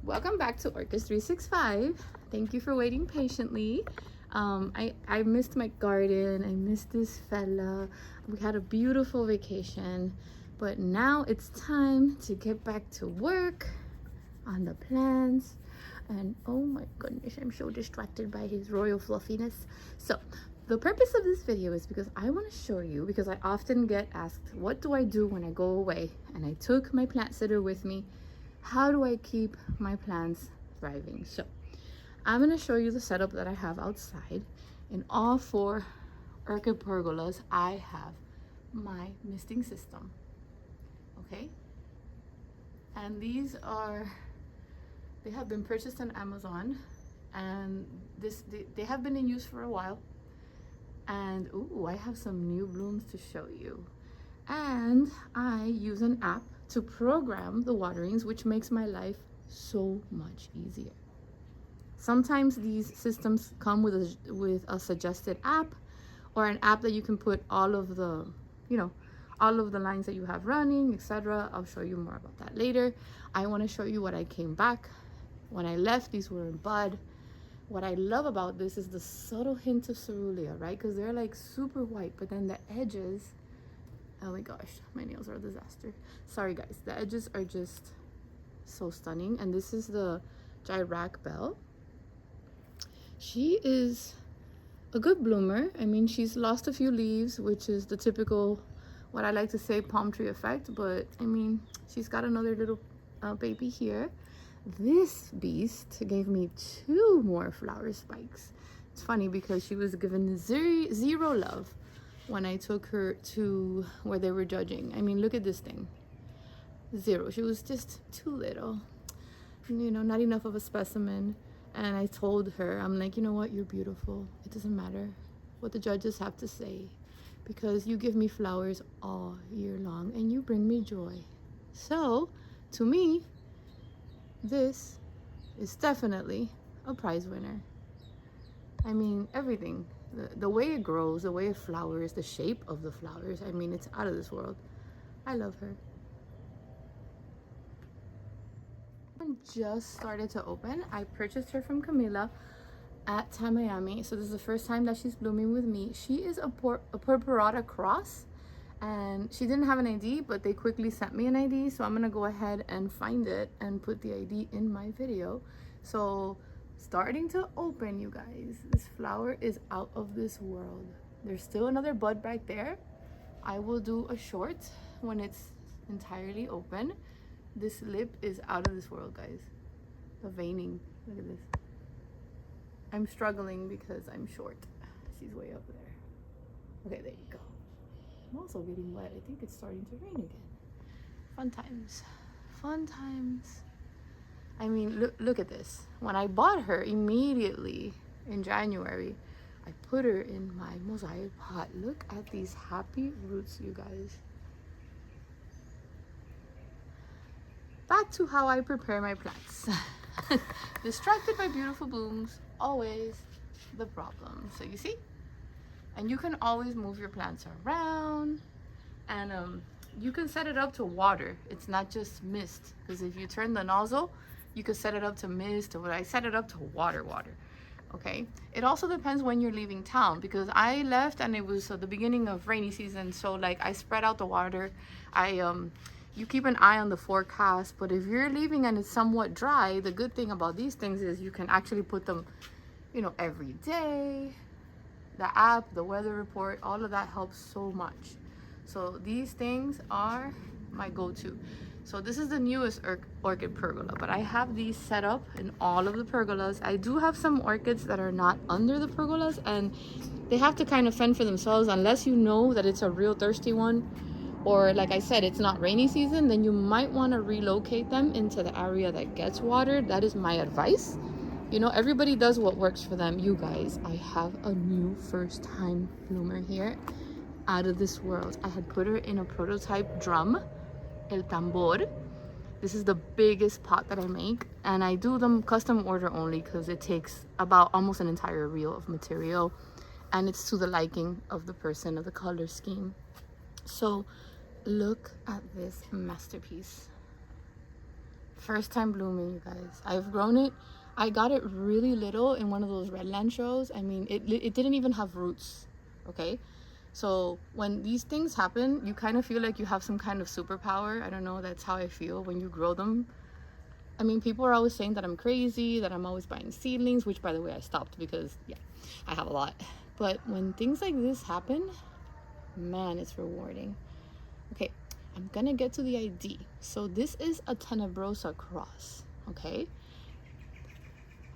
Welcome back to Orchids 365. Thank you for waiting patiently. I missed my garden. I missed this fella. We had a beautiful vacation, but now it's time to get back to work on the plants. And oh my goodness, I'm so distracted by his royal fluffiness. So the purpose of this video is because I want to show you, because I often get asked, what do I do when I go away? And I took my plant sitter with me. How do I keep my plants thriving? So I'm going to show you the setup that I have outside. In all 4 orchid pergolas, I have my misting system. Okay, and these are, they have been purchased on Amazon, and they have been in use for a while. And ooh, I have some new blooms to show you. And I use an app to program the waterings, which makes my life so much easier. Sometimes these systems come with a suggested app, or an app that you can put all of the, all of the lines that you have running, etc. I'll show you more about that later. I want to show you what I came back. When I left, these were in bud. What I love about this is the subtle hint of cerulean, right? Because they're like super white, but then the edges, oh my gosh, my nails are a disaster. Sorry guys, the edges are just so stunning. And this is the Gyrac Belle. She is a good bloomer. I mean, she's lost a few leaves, which is the typical, what I like to say, palm tree effect. But I mean, she's got another little baby here. This beast gave me 2 more flower spikes. It's funny because she was given zero love when I took her to where they were judging. I mean, look at this thing. 0. She was just too little, not enough of a specimen. And I told her, I'm like, you know what, you're beautiful. It doesn't matter what the judges have to say, because you give me flowers all year long and you bring me joy. So to me, this is definitely a prize winner. I mean, everything, the way it grows, the way it flowers, the shape of the flowers, I mean, it's out of this world. I love her. Just started to open. I purchased her from Camila at Miami. So this is the first time that she's blooming with me. She is a Purpurata cross, and she didn't have an ID, but they quickly sent me an ID, so I'm gonna go ahead and find it and put the ID in my video. So starting to open, you guys. This flower is out of this world. There's still another bud back there. I will do a short when it's entirely open. This lip is out of this world, guys. The veining, look at this. I'm struggling because I'm short. She's way up there. Okay, there you go. I'm also getting wet. I think it's starting to rain again. Fun times. Fun times. I mean, look at this. When I bought her immediately in January, I put her in my mosaic pot. Look at these happy roots, you guys. Back to how I prepare my plants. Distracted by beautiful blooms, always the problem. So you see, and you can always move your plants around, and you can set it up to water. It's not just mist, because if you turn the nozzle, you can set it up to mist, or I set it up to water. Okay, it also depends when you're leaving town, because I left and it was the beginning of rainy season, so like I spread out the water. You keep an eye on the forecast, but if you're leaving and it's somewhat dry, the good thing about these things is you can actually put them, every day. The app, the weather report, all of that helps so much. So these things are my go-to. So this is the newest orchid pergola, but I have these set up in all of the pergolas. I do have some orchids that are not under the pergolas, and they have to kind of fend for themselves unless you know that it's a real thirsty one. Or like I said, it's not rainy season, then you might want to relocate them into the area that gets watered. That is my advice. Everybody does what works for them. You guys, I have a new first-time bloomer here, out of this world. I had put her in a prototype drum, el tambor. This is the biggest pot that I make, and I do them custom order only because it takes about almost an entire reel of material, and it's to the liking of the person, of the color scheme. So look at this masterpiece. First time blooming, you guys. I've grown it. I got it really little in one of those redland shows. I mean, it didn't even have roots, okay? So when these things happen, you kind of feel like you have some kind of superpower. I don't know, that's how I feel when you grow them. I mean, people are always saying that I'm crazy, that I'm always buying seedlings, which by the way, I stopped because, yeah, I have a lot. But when things like this happen, man, it's rewarding. Okay, I'm gonna get to the ID. So this is a Tenebrosa cross, okay?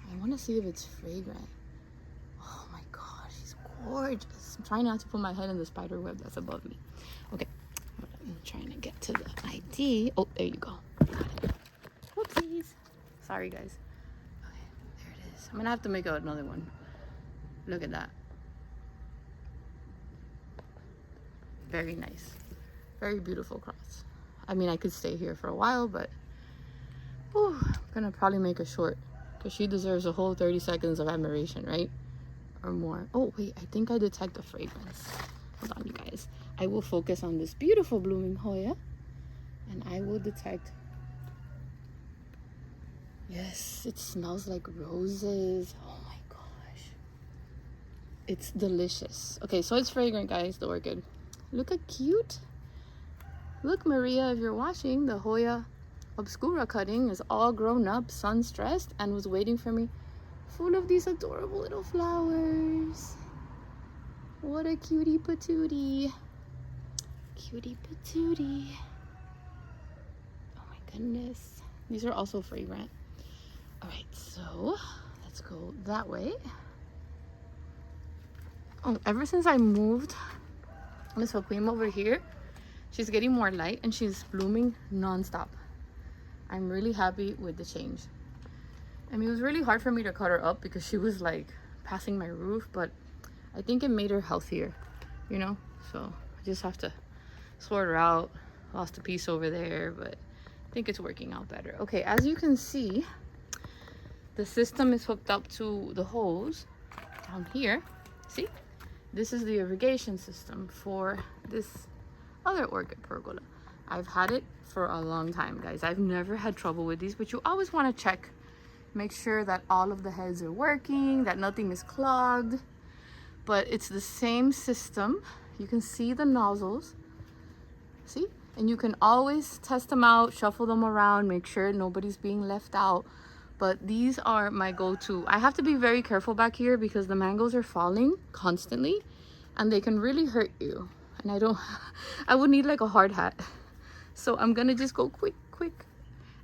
I wanna see if it's fragrant. Oh my gosh, she's gorgeous. I'm trying not to put my head in the spider web that's above me. Okay, I'm trying to get to the ID. Oh, there you go. Got it. Whoopsies. Sorry, guys. Okay, there it is. I'm gonna have to make out another one. Look at that. Very nice. Very beautiful cross. I mean, I could stay here for a while, but whew, I'm gonna probably make a short because she deserves a whole 30 seconds of admiration, right? Or more. Oh, wait, I think I detect a fragrance. Hold on, you guys. I will focus on this beautiful blooming Hoya and I will detect. Yes, it smells like roses. Oh my gosh. It's delicious. Okay, so it's fragrant, guys, the orchid. Look how cute. Look, Maria, if you're watching, the Hoya obscura cutting is all grown up, sun stressed, and was waiting for me, full of these adorable little flowers. What a cutie patootie. Cutie patootie. Oh my goodness. These are also fragrant. All right, so let's go that way. Oh, ever since I moved Miss Joaquim over here, she's getting more light and she's blooming non-stop. I'm really happy with the change. I mean, it was really hard for me to cut her up because she was like passing my roof, but I think it made her healthier, you know? So I just have to sort her out. Lost a piece over there, but I think it's working out better. Okay, as you can see, the system is hooked up to the hose down here. See? This is the irrigation system for this other orchid pergola. I've had it for a long time, guys. I've never had trouble with these, but you always want to check, make sure that all of the heads are working, that nothing is clogged. But it's the same system. You can see the nozzles, see? And you can always test them out, shuffle them around, make sure nobody's being left out. But these are my go-to. I have to be very careful back here because the mangoes are falling constantly and they can really hurt you. And I would need like a hard hat. So I'm gonna just go quick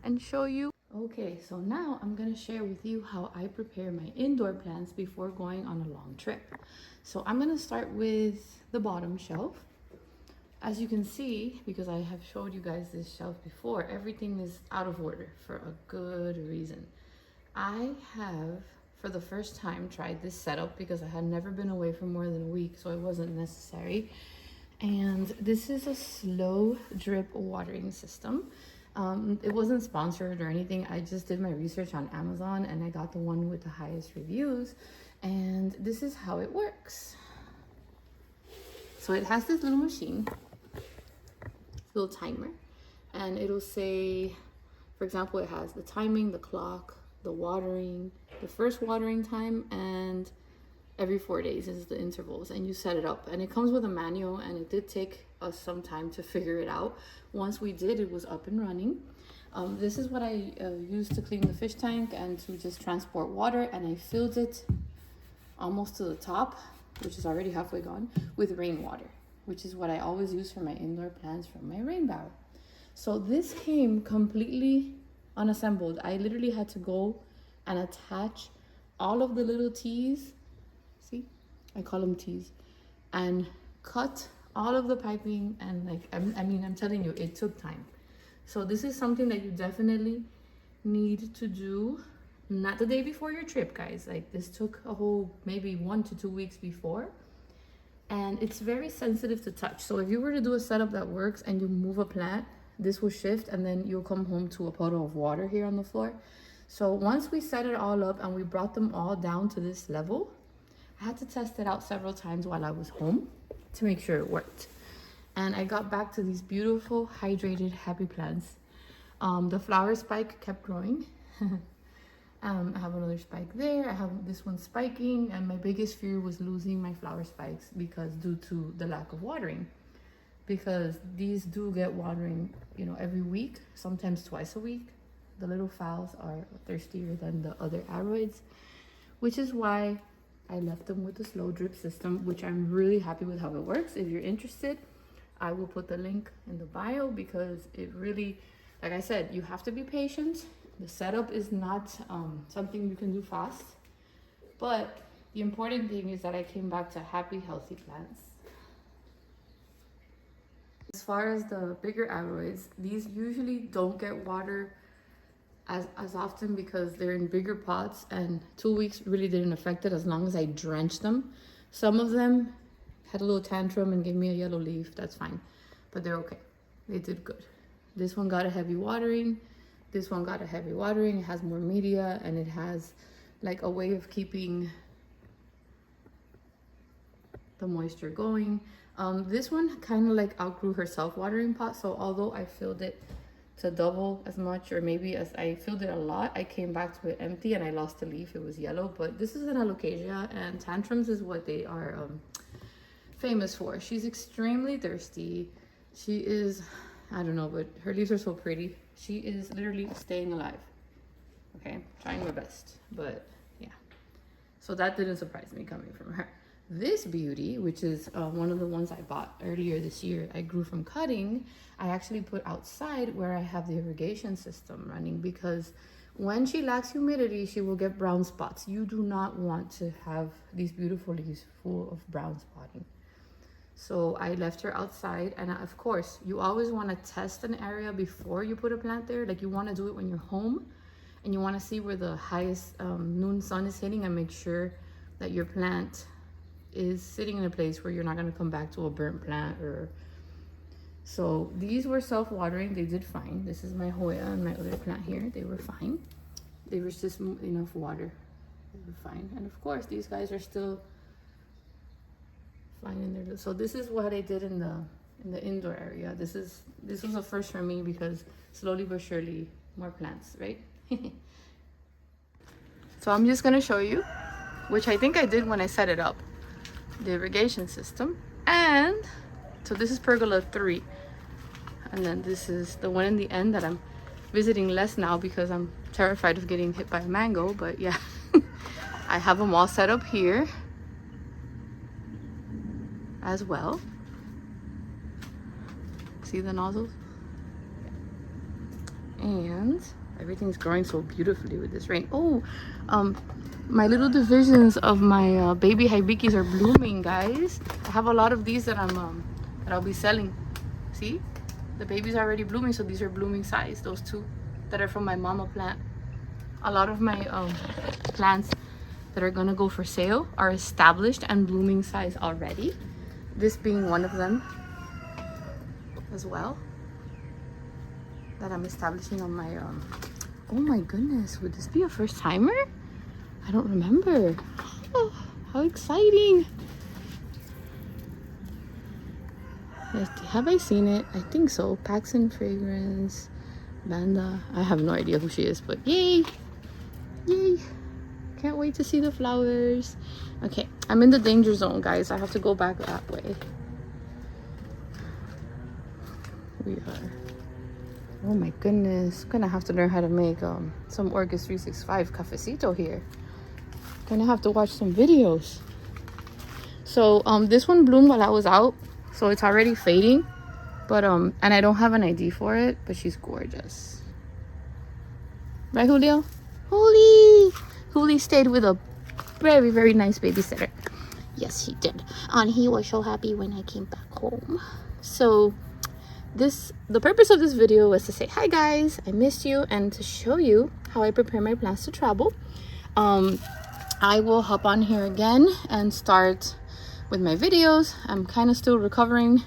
and show you. Okay, so now I'm gonna share with you how I prepare my indoor plants before going on a long trip. So I'm gonna start with the bottom shelf. As you can see, because I have showed you guys this shelf before, everything is out of order for a good reason. I have, for the first time, tried this setup because I had never been away for more than a week, so it wasn't necessary. And this is a slow drip watering system. It wasn't sponsored or anything. I just did my research on Amazon and I got the one with the highest reviews. And this is how it works. So it has this little machine, little timer, and it'll say, for example, it has the timing, the clock, the watering, the first watering time, and every 4 days is the intervals, and you set it up. And it comes with a manual, and it did take us some time to figure it out. Once we did, it was up and running. This is what I used to clean the fish tank and to just transport water, and I filled it almost to the top, which is already halfway gone, with rainwater, which is what I always use for my indoor plants from my rain barrel. So this came completely unassembled. I literally had to go and attach all of the little T's, see, I call them T's, and cut all of the piping, and like, I mean, I'm telling you, it took time. So this is something that you definitely need to do, not the day before your trip, guys. Like, this took a whole, maybe 1 to 2 weeks before, and it's very sensitive to touch. So if you were to do a setup that works and you move a plant, this will shift and then you'll come home to a puddle of water here on the floor. So once we set it all up and we brought them all down to this level, I had to test it out several times while I was home to make sure it worked. And I got back to these beautiful, hydrated, happy plants. The flower spike kept growing. I have another spike there. I have this one spiking, and my biggest fear was losing my flower spikes because due to the lack of watering. Because these do get watering, you know, every week, sometimes twice a week. The little phals are thirstier than the other aroids, which is why I left them with the slow drip system, which I'm really happy with how it works. If you're interested, I will put the link in the bio because it really, like I said, you have to be patient. The setup is not something you can do fast, but the important thing is that I came back to happy, healthy plants. As far as the bigger aroids, these usually don't get water as often because they're in bigger pots, and 2 weeks really didn't affect it as long as I drenched them. Some of them had a little tantrum and gave me a yellow leaf. That's fine, but they're okay. They did good. This one got a heavy watering. This one got a heavy watering. It has more media, and it has like a way of keeping the moisture going. This one kind of like outgrew her self-watering pot, so although I filled it to double as much, or maybe as I filled it a lot, I came back to it empty and I lost a leaf. It was yellow, but this is an alocasia, and tantrums is what they are famous for. She's extremely thirsty. She is, I don't know, but her leaves are so pretty. She is literally staying alive. Okay, trying my best, but yeah. So that didn't surprise me coming from her. This beauty, which is one of the ones I bought earlier this year, I grew from cutting. I actually put outside where I have the irrigation system running, because when she lacks humidity, she will get brown spots. You do not want to have these beautiful leaves full of brown spotting. So I left her outside, and of course, you always want to test an area before you put a plant there. Like, you want to do it when you're home, and you want to see where the highest noon sun is hitting, and make sure that your plant is sitting in a place where you're not going to come back to a burnt plant. Or so these were self-watering. They did fine. This is my Hoya and my other plant here. They were fine. There was just enough water. They were fine. And of course, these guys are still fine in there. So this is what I did in the indoor area. This was a first for me, because slowly but surely more plants, right? So I'm just gonna show you, which I think I did when I set it up, the irrigation system. And so this is pergola 3, and then this is the one in the end that I'm visiting less now because I'm terrified of getting hit by a mango. But yeah, I have them all set up here as well. See the nozzles? And everything's growing so beautifully with this rain. Oh, my little divisions of my baby hibikis are blooming, guys. I have a lot of these that I'll be selling. See, the babies are already blooming, so these are blooming size. Those two that are from my mama plant. A lot of my plants that are gonna go for sale are established and blooming size already. This being one of them as well, that I'm establishing on my oh my goodness, would this be a first timer? I don't remember. Oh, how exciting. Have I seen it? I think so. Paxson Fragrance, Banda. I have no idea who she is, but yay. Yay. Can't wait to see the flowers. Okay, I'm in the danger zone, guys. I have to go back that way. We are. Oh my goodness. I'm gonna have to learn how to make some Orchid 365 cafecito here. Gonna have to watch some videos. So this one bloomed while I was out, so it's already fading, but and I don't have an ID for it, but she's gorgeous, right, Julio? Juli stayed with a very, very nice babysitter. Yes, he did, and he was so happy when I came back home. So the purpose of this video was to say hi guys, I missed you, and to show you how I prepare my plants to travel. I will hop on here again and start with my videos. I'm kind of still recovering,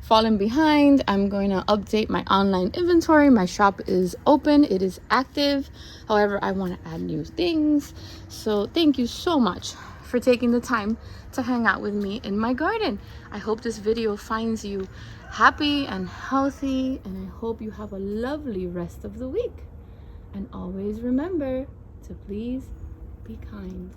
falling behind. I'm going to update my online inventory. My shop is open, it is active. However, I want to add new things. So thank you so much for taking the time to hang out with me in my garden. I hope this video finds you happy and healthy, and I hope you have a lovely rest of the week. And always remember to please be kind.